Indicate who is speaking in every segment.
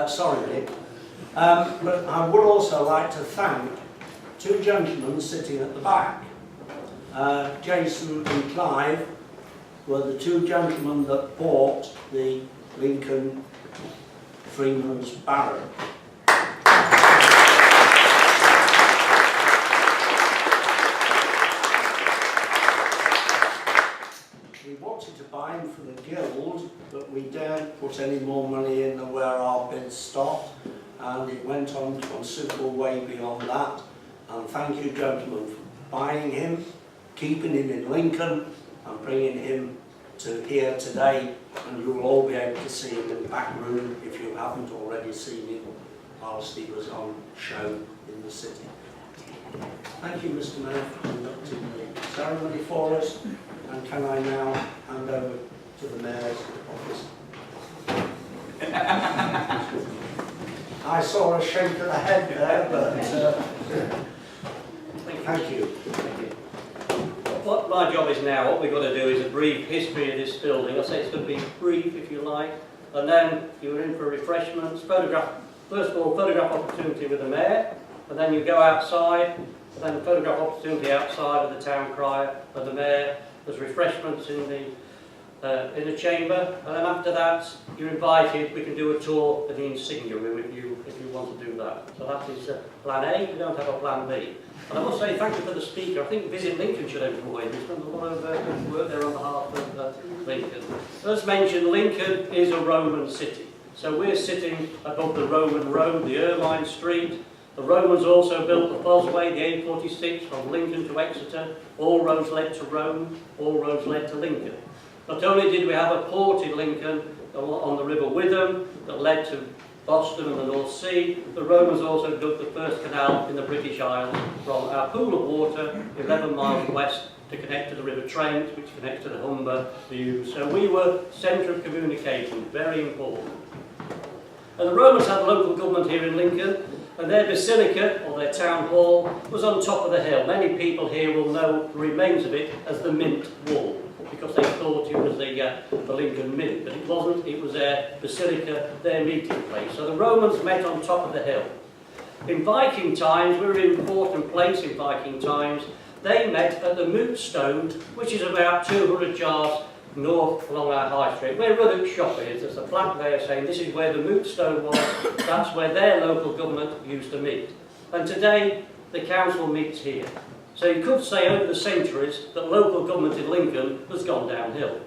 Speaker 1: Sorry, Nick. But I would also like to thank two gentlemen sitting at the back. Jason and Clive were the two gentlemen that bought the Lincoln Freemen's Barrow. We wanted to buy him for the Gild, but we daren't put any more money in than where our bid stopped, and it went on to considerable way beyond that. And thank you, gentlemen, for buying him, keeping him in Lincoln, and bringing him to here today. And you'll all be able to see him in the back room if you haven't already seen him whilst he was on show in the city. Thank you, Mr. Mayor, for conducting the ceremony for us. And can I now hand over to the Mayor's office? I saw a shake of the head there, but thank you.
Speaker 2: What my job is now, what we've got to do is a brief history of this building. I say it's going to be brief, if you like, and then you're in for refreshments. Photograph, first of all, photograph opportunity with the Mayor, and then you go outside, and then photograph opportunity outside with the Town Crier and the Mayor. There's refreshments in the chamber, and then after that you're invited. We can do a tour of the insignia room if you want to do that. So that is plan A. We don't have a plan B. And I must say thank you for the speaker. I think Visit Lincoln should employ him. He's done a lot of work there on behalf of Lincoln. As mentioned, Lincoln is a Roman city. So we're sitting above the Roman road, the Ermine Street. The Romans also built the Fosway, the A46 from Lincoln to Exeter. All roads led to Rome, all roads led to Lincoln. Not only did we have a port in Lincoln on the River Witham that led to Boston and the North Sea, the Romans also built the first canal in the British Isles from our pool of water 11 miles west to connect to the River Trent, which connects to the Humber, the Ouse. So we were centre of communication, very important. And the Romans had local government here in Lincoln, and their basilica, or their town hall, was on top of the hill. Many people here will know the remains of it as the Mint Wall, because they thought it was the Lincoln Mint, but it wasn't. It was their basilica, their meeting place. So the Romans met on top of the hill. In Viking times, we were in an important place in Viking times. They met at the Moot Stone, which is about 200 yards north along our high street. Where Ruddock Shop is, there's a plaque there saying this is where the Moot Stone was. That's where their local government used to meet. And today, the council meets here. So you could say over the centuries that local government in Lincoln has gone downhill.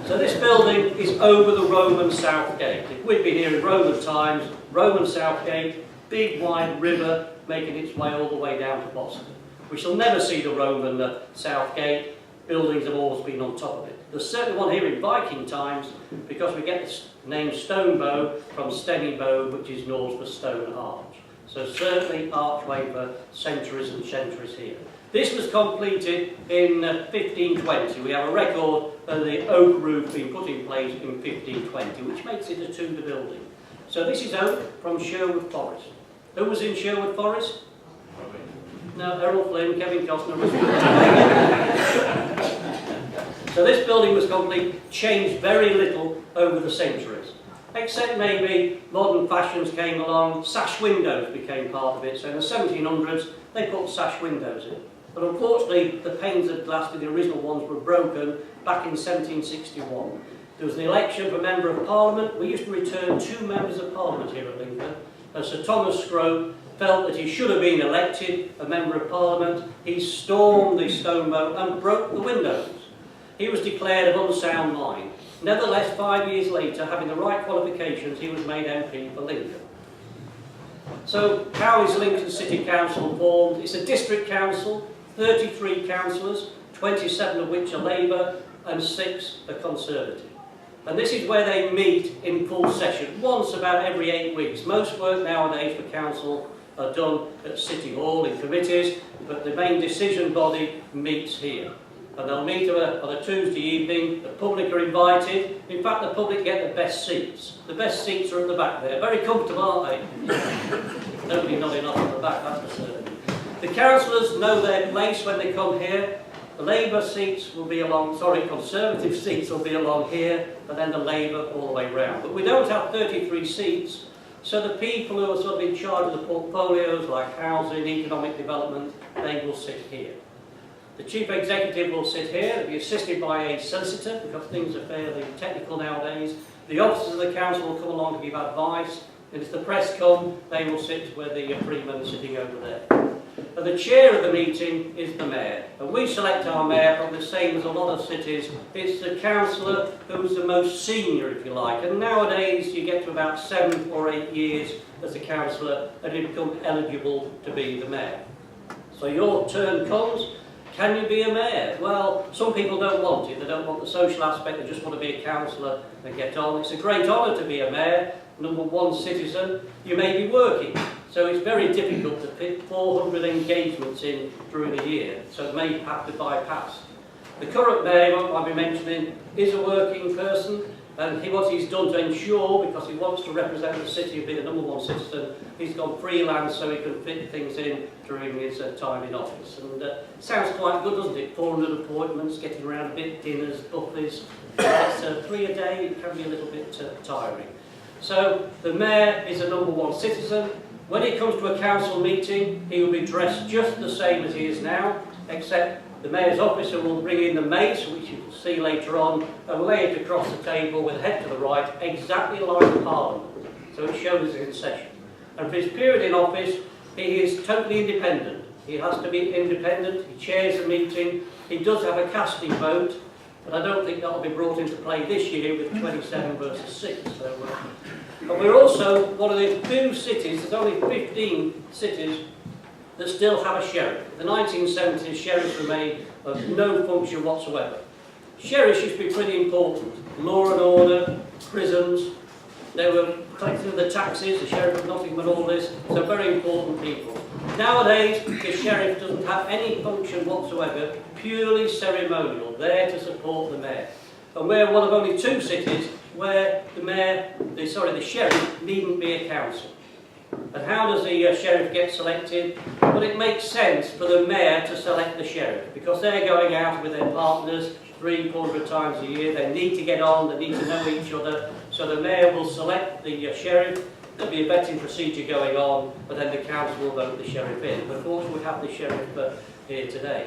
Speaker 2: So this building is over the Roman South Gate. If we'd been here in Roman times, Roman South Gate, big wide river making its way all the way down to Boston. We shall never see the Roman South Gate. Buildings have always been on top of it. There's certainly one here in Viking times because we get the name Stonebow from Steny-bow, which is Norse for stone arch. So certainly archway for centuries and centuries here. This was completed in 1520. We have a record of the oak roof being put in place in 1520, which makes it a Tudor building. So this is oak from Sherwood Forest. Who was in Sherwood Forest? No, Errol Flynn, Kevin Costner was. So this building was complete, changed very little over the centuries. Except maybe modern fashions came along, sash windows became part of it. So in the 1700s, they put sash windows in. But unfortunately, the panes of glass, the original ones, were broken back in 1761. There was the election for Member of Parliament. We used to return 2 members of Parliament here at Lincoln. And Sir Thomas Scrope felt that he should have been elected a Member of Parliament. He stormed the Stonebow and broke the windows. He was declared of unsound mind. Nevertheless, 5 years later, having the right qualifications, he was made MP for Lincoln. So, how is Lincoln City Council formed? It's a district council, 33 councillors, 27 of which are Labour and 6 are Conservative. And this is where they meet in full session, once about every 8 weeks. Most work nowadays for council are done at City Hall in committees, but the main decision body meets here. And they'll meet on a Tuesday evening. The public are invited. In fact, the public get the best seats. The best seats are at the back there. Very comfortable, aren't they? Nobody nodding off at the back, that's for certain. The councillors know their place when they come here. The Labour seats will be along, sorry, Conservative seats will be along here, and then the Labour all the way round. But we don't have 33 seats, so the people who are sort of in charge of the portfolios, like housing, economic development, they will sit here. The Chief Executive will sit here, they'll be assisted by a solicitor, because things are fairly technical nowadays. The officers of the council will come along to give advice, and if the press come, they will sit where the Freemen are sitting over there. And the chair of the meeting is the mayor, and we select our mayor probably the same as a lot of cities. It's the councillor who's the most senior, if you like, and nowadays you get to about 7 or 8 years as a councillor and you become eligible to be the mayor. So your turn comes. Can you be a mayor? Well, some people don't want it. They don't want the social aspect. They just want to be a councillor and get on. It's a great honour to be a mayor, #1 citizen. You may be working, so it's very difficult to fit 400 engagements in during a year, so it may have to bypass. The current mayor, I'll be mentioning, is a working person, and what he's done to ensure, because he wants to represent the city and be the #1 citizen, he's gone freelance so he can fit things in during his time in office. And sounds quite good, doesn't it? 400 appointments, getting around a bit, dinners, buffets. It's 3 a day, it can be a little bit tiring. So the mayor is a #1 citizen. When he comes to a council meeting, he will be dressed just the same as he is now, except the mayor's officer will bring in the mace, which you will see later on, and lay it across the table with the head to the right, exactly like Parliament. So it shows his session. And for his period in office, he is totally independent. He has to be independent, he chairs the meeting, he does have a casting vote, but I don't think that will be brought into play this year with 27 versus 6. So, and we're also one of the few cities, there's only 15 cities that still have a sheriff. In the 1970s, sheriffs remained of no function whatsoever. Sheriffs used to be pretty important. Law and order, prisons, they were collecting the taxes, the sheriff of Nottingham and all this, so very important people. Nowadays, the sheriff doesn't have any function whatsoever, purely ceremonial, there to support the mayor. And we're one of only 2 cities where the sheriff needn't be a council. And how does the sheriff get selected? Well, it makes sense for the mayor to select the sheriff, because they're going out with their partners 300-400 times a year. They need to get on, they need to know each other. So the mayor will select the sheriff. There'll be a vetting procedure going on, but then the council will vote the sheriff in. But of course we have the sheriff here today.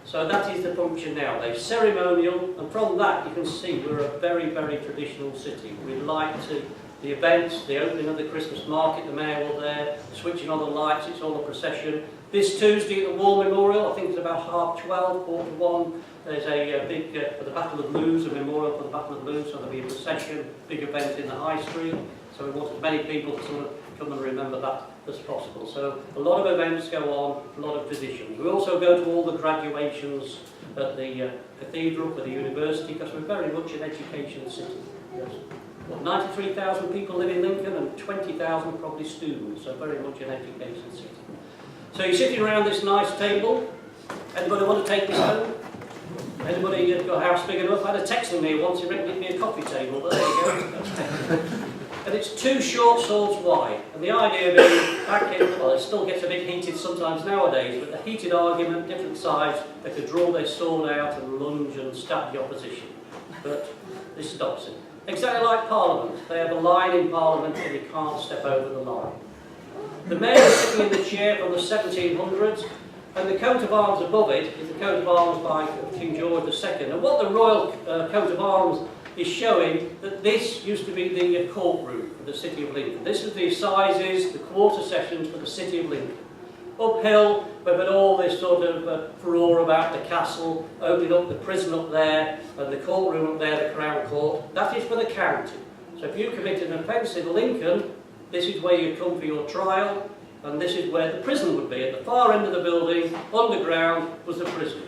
Speaker 2: So that is the function now. They're ceremonial, and from that you can see we're a very, very traditional city. We like to the events, the opening of the Christmas market, the mayor will there, switching on the lights, it's all a procession. This Tuesday at the War Memorial, I think it's about 12:30, 1:45, there's a big, for the Battle of Lewes, a memorial for the Battle of Lewes, so there'll be a procession, big event in the High Street, so we want as many people to sort of come and remember that as possible. So a lot of events go on, a lot of traditions. We also go to all the graduations at the cathedral, for the university, because we're very much an education city. Yes. 93,000 people live in Lincoln and 20,000 probably students, so very much an education city. So you're sitting around this nice table. Anybody want to take this home? Anybody got a house big enough? I had a text from me once, he reckoned it'd be a coffee table, but there you go. And it's 2 short swords wide. And the idea being, back in, well, it still gets a bit heated sometimes nowadays, but the heated argument, different sides, they could draw their sword out and lunge and stab the opposition. But this stops it. Exactly like Parliament. They have a line in Parliament and you can't step over the line. The mayor is sitting in the chair from the 1700s, and the coat of arms above it is the coat of arms by King George II. And what the royal coat of arms is showing, that this used to be the courtroom for the City of Lincoln. This is the assizes, the quarter sessions for the City of Lincoln. Uphill, we've had all this sort of furore about the castle, opening up the prison up there, and the courtroom up there, the Crown Court. That is for the county. So if you committed an offence in Lincoln, this is where you come for your trial, and this is where the prison would be. At the far end of the building, underground, was the prison.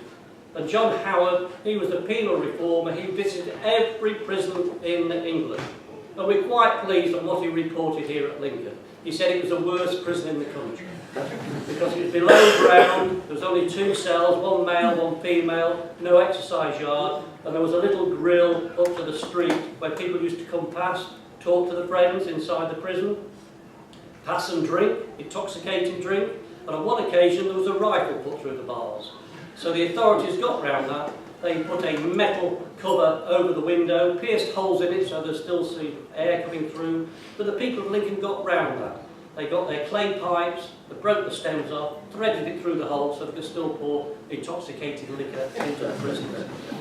Speaker 2: And John Howard, he was a penal reformer. He visited every prison in England. And we're quite pleased on what he reported here at Lincoln. He said it was the worst prison in the country. Because it was below ground, there was only 2 cells, 1 male, 1 female, no exercise yard, and there was a little grill up to the street where people used to come past, talk to the friends inside the prison, pass and drink, intoxicating drink, and on one occasion there was a rifle put through the bars. So the authorities got round that. They put a metal cover over the window, pierced holes in it so there's still some air coming through. But the people of Lincoln got round that. They got their clay pipes, they broke the stems off, threaded it through the hole so they could still pour intoxicating liquor into the prison.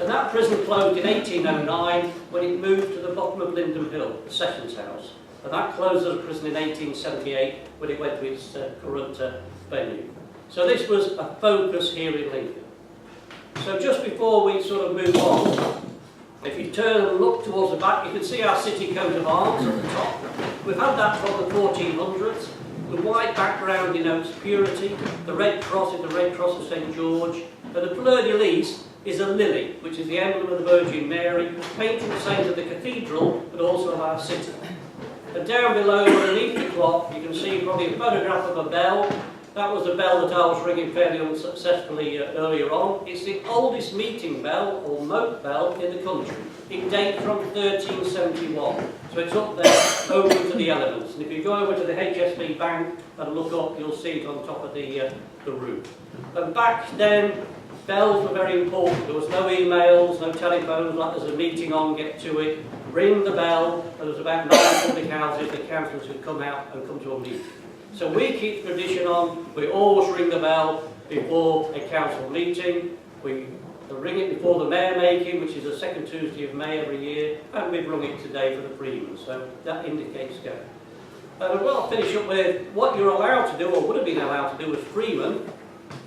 Speaker 2: And that prison closed in 1809 when it moved to the bottom of Linden Hill, the Sessions House. And that closed as a prison in 1878 when it went to its current venue. So this was a focus here in Lincoln. So just before we sort of move on, if you turn and look towards the back, you can see our city coat of arms at the top. We've had that from the 1400s. The white background denotes purity. The red cross is the Red Cross of St George. And the fleur-de-lis is a lily, which is the emblem of the Virgin Mary, painted the same as the cathedral, but also of our city. And down below, underneath the clock, you can see probably a photograph of a bell. That was the bell that I was ringing fairly unsuccessfully earlier on. It's the oldest meeting bell, or moat bell, in the country. It dates from 1371, so it's up there, open to the elements. And if you go over to the HSB Bank and look up, you'll see it on top of the roof. And back then, bells were very important. There was no emails, no telephones, like there's a meeting on, get to it. Ring the bell, and there was about 9 public houses, the councillors would come out and come to a meeting. So we keep tradition on, we always ring the bell before a council meeting. We ring it before the mayor making, which is the second Tuesday of May every year, and we've rung it today for the Freemen, so that indicates go. I'll finish up with what you're allowed to do, or would have been allowed to do as Freemen.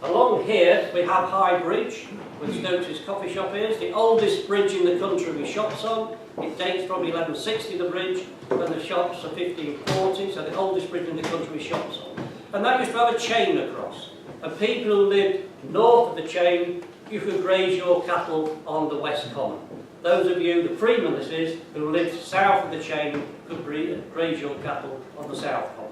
Speaker 2: Along here we have High Bridge, which Stokes' coffee shop is, the oldest bridge in the country with shops on. It dates from 1160, the bridge, when the shops are 1540, so the oldest bridge in the country with shops on. And that used to have a chain across. And people who lived north of the chain, you could graze your cattle on the West Common. Those of you, the Freemen this is, who lived south of the chain, could graze your cattle on the South Common.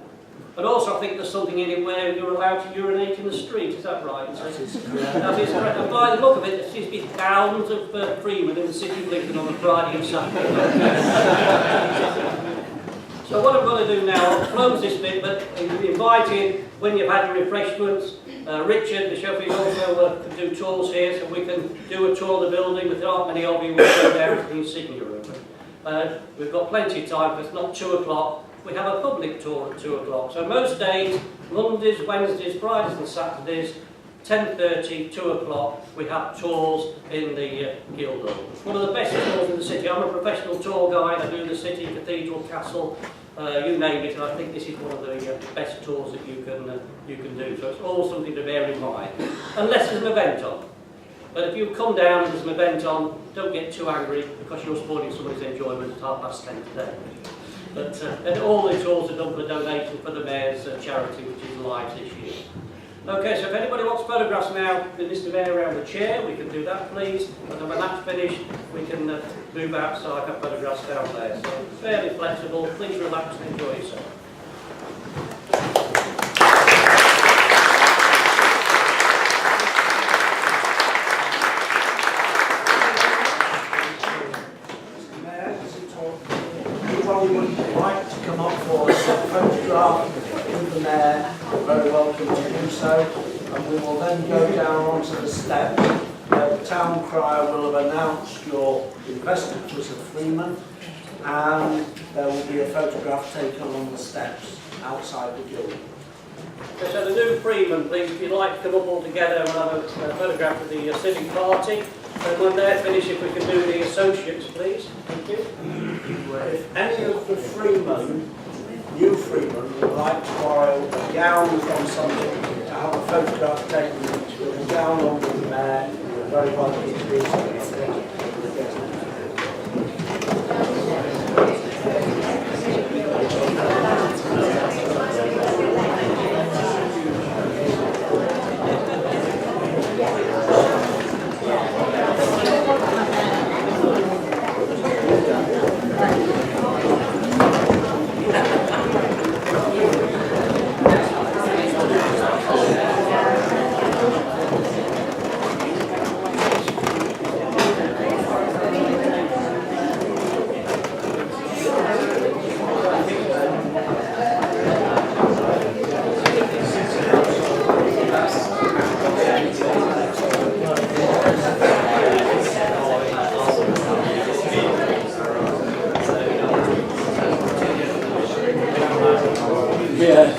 Speaker 2: But also I think there's something in it where you're allowed to urinate in the street, is that right? That is correct. That is correct. And by the look of it, there seems to be thousands of Freemen in the city of Lincoln on a Friday and Saturday. So what I'm going to do now, I'll close this bit, but invite in, when you've had your refreshments, Richard, the chauffeur, also can do tours here, so we can do a tour of the building. If there aren't many of you, we'll go down to the insignia room. We've got plenty of time, because it's not 2 o'clock. We have a public tour at 2 o'clock. So most days, Mondays, Wednesdays, Fridays and Saturdays, 10:30, 2 o'clock, we have tours in the Guildhall. It's one of the best tours in the city. I'm a professional tour guide. I do the city, cathedral, castle, you name it, and I think this is one of the best tours that you can do. So it's all something to bear in mind, unless there's an event on. But if you come down and there's an event on, don't get too angry because you're spoiling somebody's enjoyment at 10:30 today. But and all the tours are done for donation for the Mayor's charity, which is live this year. Okay, so if anybody wants photographs now, with Mr. Mayor around the chair, we can do that, please. And then when that's finished, we can move outside, have photographs down there. So fairly flexible. Please relax and enjoy yourself.
Speaker 1: Very welcome to do so, and we will then go down onto the steps where the town crier will have announced your investitures of Freemen, and there will be a photograph taken on the steps outside the Gill.
Speaker 2: Okay, so the new Freemen, please, if you'd like to come up all together and have a photograph of the civic party, and when they're finished, if we can do the associates, please. Thank you.
Speaker 1: If any of the Freemen, new Freemen, would like to borrow a gown from somebody to have a photograph taken with a gown on the mayor, you're very welcome to do so. Yeah.